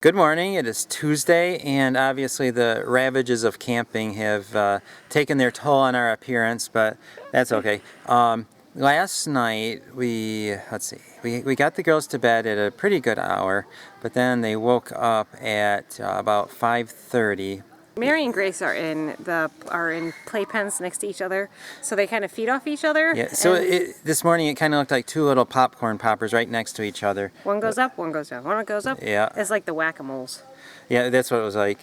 Good morning. It is Tuesday, and obviously the ravages of camping have taken their toll on our appearance, but that's okay. Last night we got the girls to bed at a pretty good hour, but then they woke up at about 5:30. Mary and Grace are in playpens next to each other, so they kind of feed off each other. Yeah. So this morning it kind of looked like two little popcorn poppers right next to each other. One goes up, one goes down. One goes up. Yeah. It's like the whack-a-moles. Yeah, that's what it was like.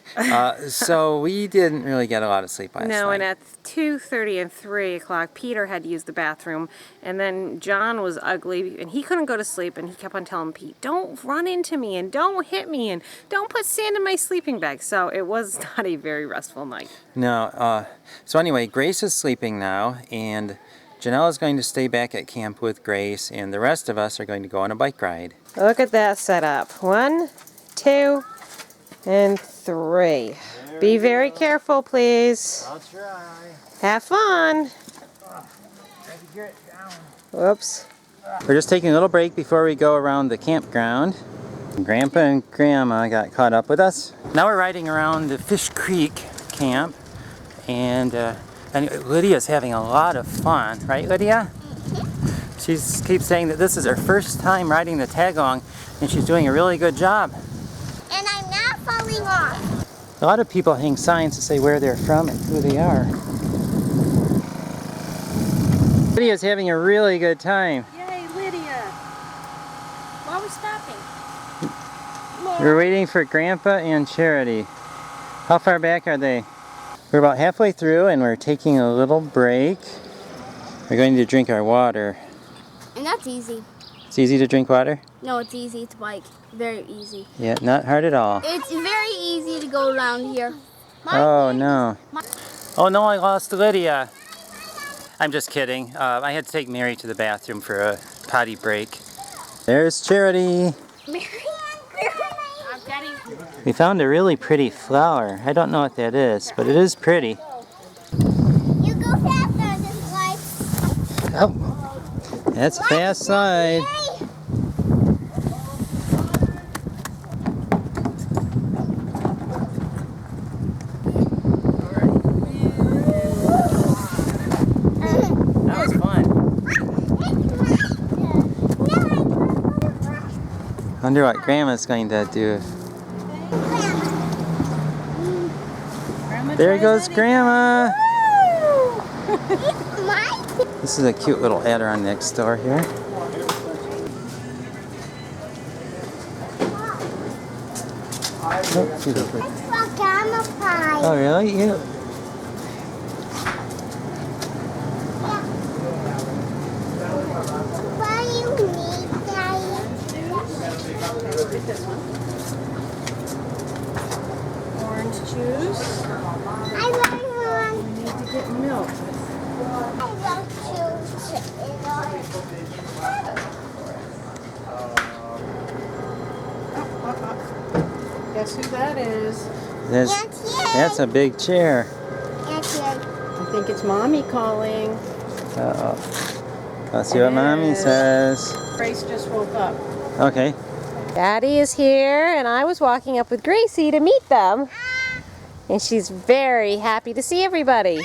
So we didn't really get a lot of sleep last night. No, and at 2:30 and 3 o'clock, Peter had to use the bathroom, and then John was ugly, and he couldn't go to sleep, and he kept on telling Pete, "Don't run into me, and don't hit me, and don't put sand in my sleeping bag." So it was not a very restful night. No. So anyway, Grace is sleeping now, and Janelle is going to stay back at camp with Grace, and the rest of us are going to go on a bike ride. Look at that setup. 1, 2, and 3. Be very careful, please. I'll try. Have fun. Whoops. We're just taking a little break before we go around the campground. Grandpa and Grandma got caught up with us. Now we're riding around the Fish Creek camp, and Lydia's having a lot of fun, right, Lydia? She keeps saying that this is her first time riding the tag-along, and she's doing a really good job. And I'm not falling off. A lot of people hang signs to say where they're from and who they are. Lydia's having a really good time. Yay, Lydia. Why are we stopping? We're waiting for Grandpa and Charity. How far back are they? We're about halfway through and we're taking a little break. We're going to drink our water. And that's easy. It's easy to drink water? No, it's easy to bike. Very easy. Yeah, not hard at all. It's very easy to go around here. Oh no. Oh no, I lost Lydia. I'm just kidding. I had to take Mary to the bathroom for a potty break. There's Charity. We found a really pretty flower. I don't know what that is, but it is pretty. You go faster this way. Oh, that's a fast slide. That was fun. Wonder what Grandma's going to do. There goes Grandma! This is a cute little Adirondack store here. Oh really? You... Orange juice. I want one. We need to get milk. I want juice. Guess who that is? That's a big chair. I think it's Mommy calling. Uh-oh. Let's see what Mommy says. Grace just woke up. Okay. Daddy is here, and I was walking up with Gracie to meet them. And she's very happy to see everybody.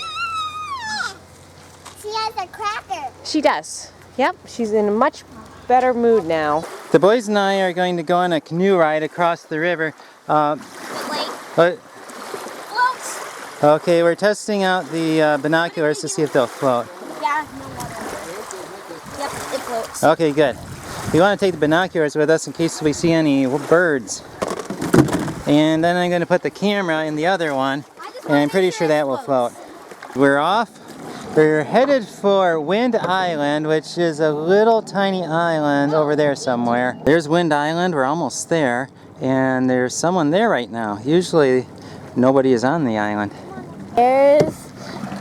She has a cracker. She does. Yep, she's in a much better mood now. The boys and I are going to go on a canoe ride across the river. Wait. Floats. Okay, we're testing out the binoculars to see if they'll float. Yeah, no water. Yep, it floats. Okay, good. We want to take the binoculars with us in case we see any birds. And then I'm going to put the camera in the other one, and I'm pretty sure that will float. We're off. We're headed for Wind Island, which is a little tiny island over there somewhere. There's Wind Island. We're almost there. And there's someone there right now. Usually nobody is on the island. There's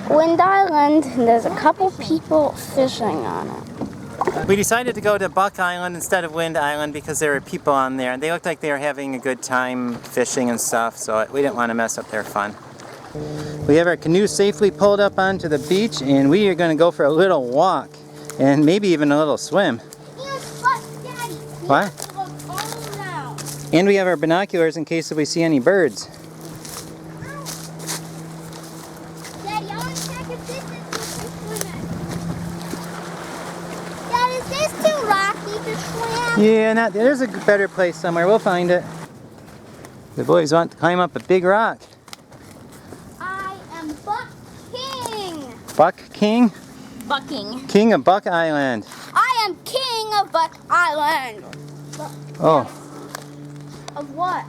Wind Island, and there's a couple people fishing on it. We decided to go to Buck Island instead of Wind Island because there were people on there. And they looked like they were having a good time fishing and stuff, so we didn't want to mess up their fun. We have our canoe safely pulled up onto the beach, and we are going to go for a little walk and maybe even a little swim. Daddy. What? And we have our binoculars in case if we see any birds. Daddy, I want to check if this is swimming. Dad, is this too rocky to swim? Yeah, there's a better place somewhere. We'll find it. The boys want to climb up a big rock. I am Buck King. Buck King? Bucking. King of Buck Island. I am King of Buck Island. Oh, Of what?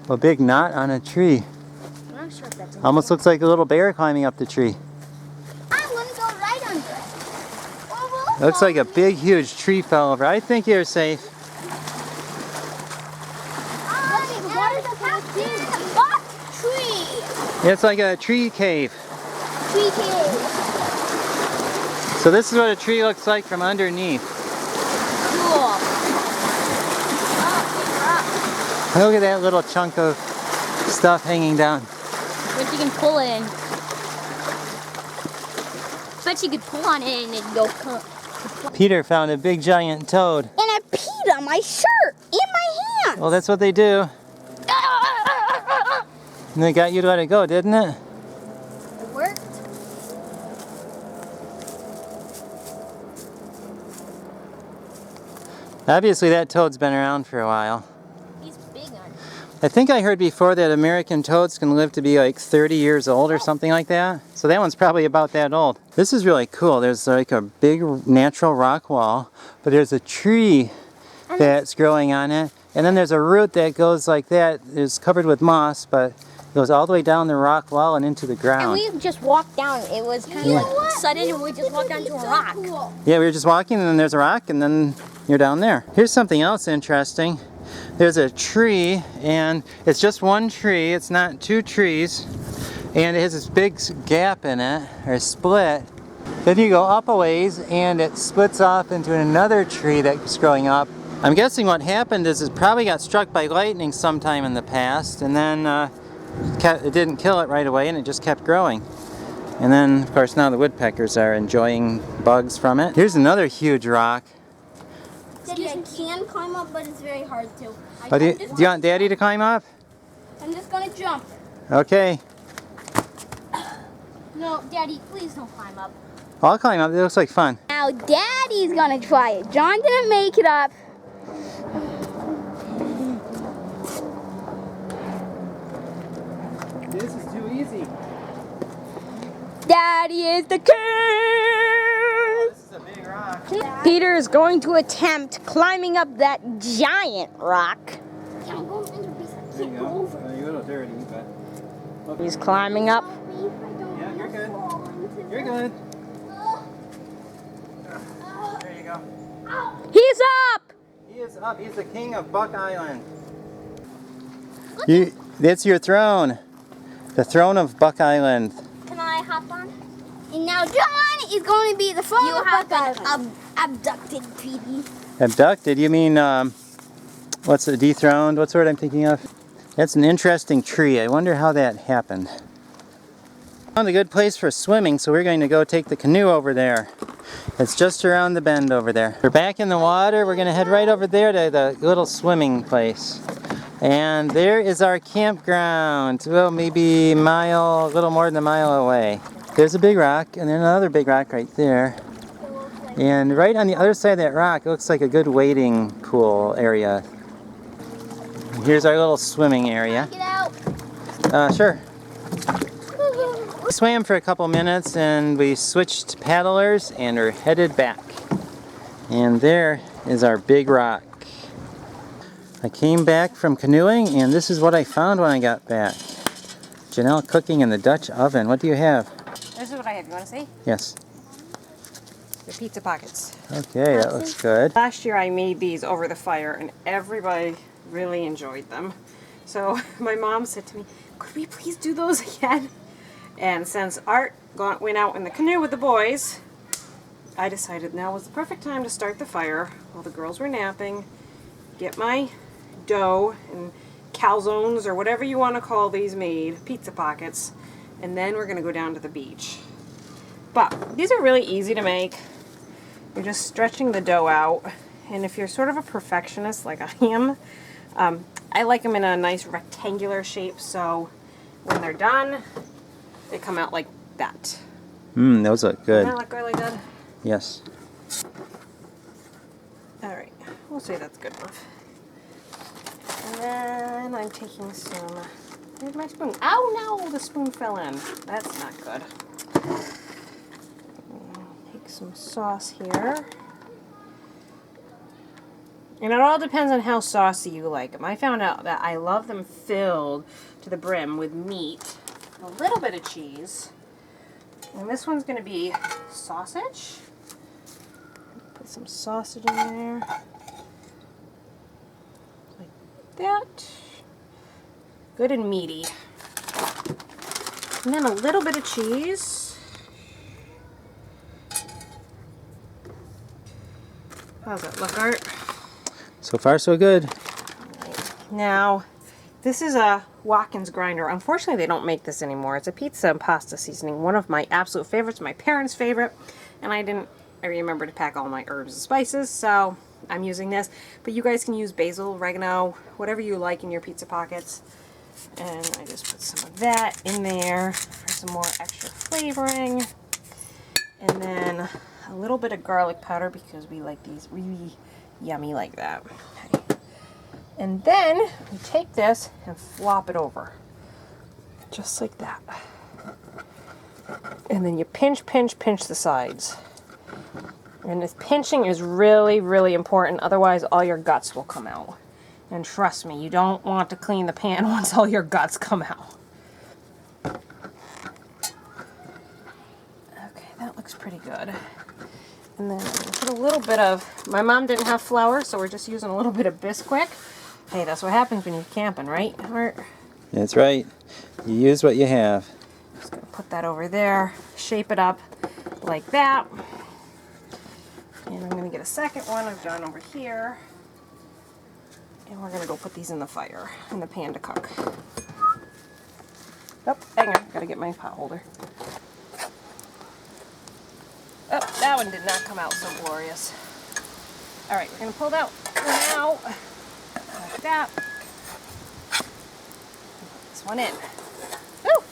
a big knot on a tree. I'm not sure if that's a Almost looks like a little bear climbing up the tree. I'm going to go right under it. It looks like a big, huge tree fell over. I think you're safe. What is a buck tree? It's like a tree cave. Tree cave. So this is what a tree looks like from underneath. Cool. Look at that little chunk of stuff hanging down. But you can pull it in. Bet you could pull on it and it'd go. Peter found a big giant toad. And I peed on my shirt in my hand. Well, that's what they do. And they got you to let it go, didn't it? It worked. Obviously that toad's been around for a while. He's big on. I think I heard before that American toads can live to be like 30 years old or something like that. So that one's probably about that old. This is really cool. There's like a big natural rock wall, but there's a tree that's growing on it. And then there's a root that goes like that. It's covered with moss, but it goes all the way down the rock wall and into the And ground. we just walked down. It was kind of like sudden and we just walked onto a rock. Cool. Yeah, we were just walking and then there's a rock and then you're down there. Here's something else interesting. There's a tree and it's just one tree. It's not two trees. And it has this big gap in it, or split. Then you go up a ways and it splits off into another tree that's growing up. I'm guessing what happened is it probably got struck by lightning sometime in the past and then it didn't kill it right away and it just kept growing. And then, of course, now the woodpeckers are enjoying bugs from it. Here's another huge rock. Daddy, I can climb up, but it's very hard to. But do you want Daddy to climb up? I'm just going to jump. Okay. No, Daddy, please don't climb up. I'll climb up. It looks like fun. Now Daddy's going to try it. John didn't make it up. This is too easy. Daddy is the king! This is a big rock. Peter is going to attempt climbing up that giant rock. Yeah, I'm going under because I There you can't go. go over. You're a little dirty, but... He's climbing up. Yeah, you're good. You're good. There you go. He's up! He is up. He's the king of Buck Island. That's your throne. The throne of Buck Island. Can I hop on? And now John is going to be the phone. You of have Buck been Island. Abducted, Petey. Abducted? You mean, what's the dethroned? What's the word I'm thinking of? That's an interesting tree. I wonder how that happened. Found a good place for swimming, so we're going to go take the canoe over there. It's just around the bend over there. We're back in the water. We're going to head right over there to the little swimming place. And there is our campground. Well, maybe a little more than a mile away. There's a big rock, and then another big rock right there. And right on the other side of that rock, it looks like a good wading pool area. Here's our little swimming area. Get out. Sure. We swam for a couple minutes and we switched paddlers and are headed back. And there is our big rock. I came back from canoeing and this is what I found when I got back. Janelle cooking in the Dutch oven. What do you have? This is what I have. You want to see? Yes. The pizza pockets. Okay, that looks good. Last year I made these over the fire and everybody really enjoyed them. So my mom said to me, could we please do those again? And since Art went out in the canoe with the boys, I decided now was the perfect time to start the fire while the girls were napping, get my dough and calzones or whatever you want to call these made, pizza pockets, and then we're going to go down to the beach. But these are really easy to make. You're just stretching the dough out, and if you're sort of a perfectionist like I am, I like them in a nice rectangular shape, so when they're done, they come out like that. Those look good. Doesn't that look really good? Yes. Alright, we'll say that's good enough. And then I'm taking some... Where's my spoon? Oh no, the spoon fell in. That's not good. Take some sauce here. And it all depends on how saucy you like them. I found out that I love them filled to the brim with meat, a little bit of cheese. And this one's going to be sausage. Put some sausage in there. Like that. Good and meaty. And then a little bit of cheese. How's that look, Art? So far, so good. Now, this is a Watkins grinder. Unfortunately, they don't make this anymore. It's a pizza and pasta seasoning. One of my absolute favorites, my parents' favorite. And I remember to pack all my herbs and spices, so I'm using this. But you guys can use basil, oregano, whatever you like in your pizza pockets. And I just put some of that in there for some more extra flavoring. And then a little bit of garlic powder because we like these really yummy like that. Okay. And then you take this and flop it over. Just like that. And then you pinch, pinch, pinch the sides. And this pinching is really, really important. Otherwise, all your guts will come out. And trust me, you don't want to clean the pan once all your guts come out. Okay, that looks pretty good. And then I'm going to put a little bit of, my mom didn't have flour, so we're just using a little bit of Bisquick. Hey, that's what happens when you're camping, right? That's right. You use what you have. Just going to put that over there, shape it up like that. And I'm going to get a second one I've done over here. And we're going to go put these in the fire, in the pan to cook. Oh, hang on, got to get my pot holder. Oh, that one did not come out so glorious. All right, we're going to pull that one out like that. Put this one in. Woo!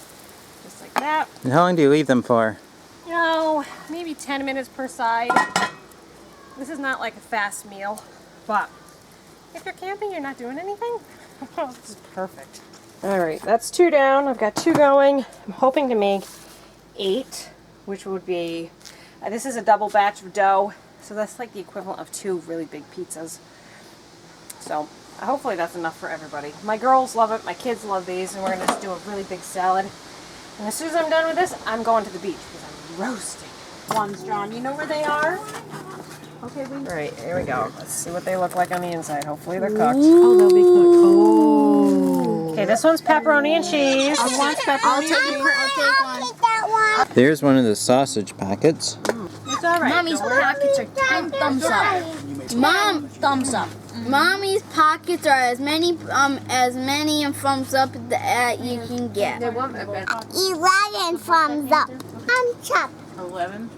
Just like that. And how long do you leave them for? You know, maybe 10 minutes per side. This is not like a fast meal, but if you're camping, you're not doing anything. This is perfect. All right, that's 2 down. I've got 2 going. I'm hoping to make 8, which would be... this is a double batch of dough, so that's like the equivalent of 2 really big pizzas. So hopefully that's enough for everybody. My girls love it, my kids love these, and we're going to just do a really big salad. And as soon as I'm done with this, I'm going to the beach because I'm roasting. Ones, John, you know where they are? Okay, all right, here we go. Let's see what they look like on the inside. Hopefully they're cooked. Oh, they'll be cooked. Oh. Okay, this one's pepperoni and cheese. I want pepperoni. I'll take that one. There's one of the sausage packets. It's all right. Mommy's pockets are 10 thumbs up. Mom, thumbs up. Mommy's pockets are as many thumbs up that you can get. 11 thumbs up. Thumbs up. 11.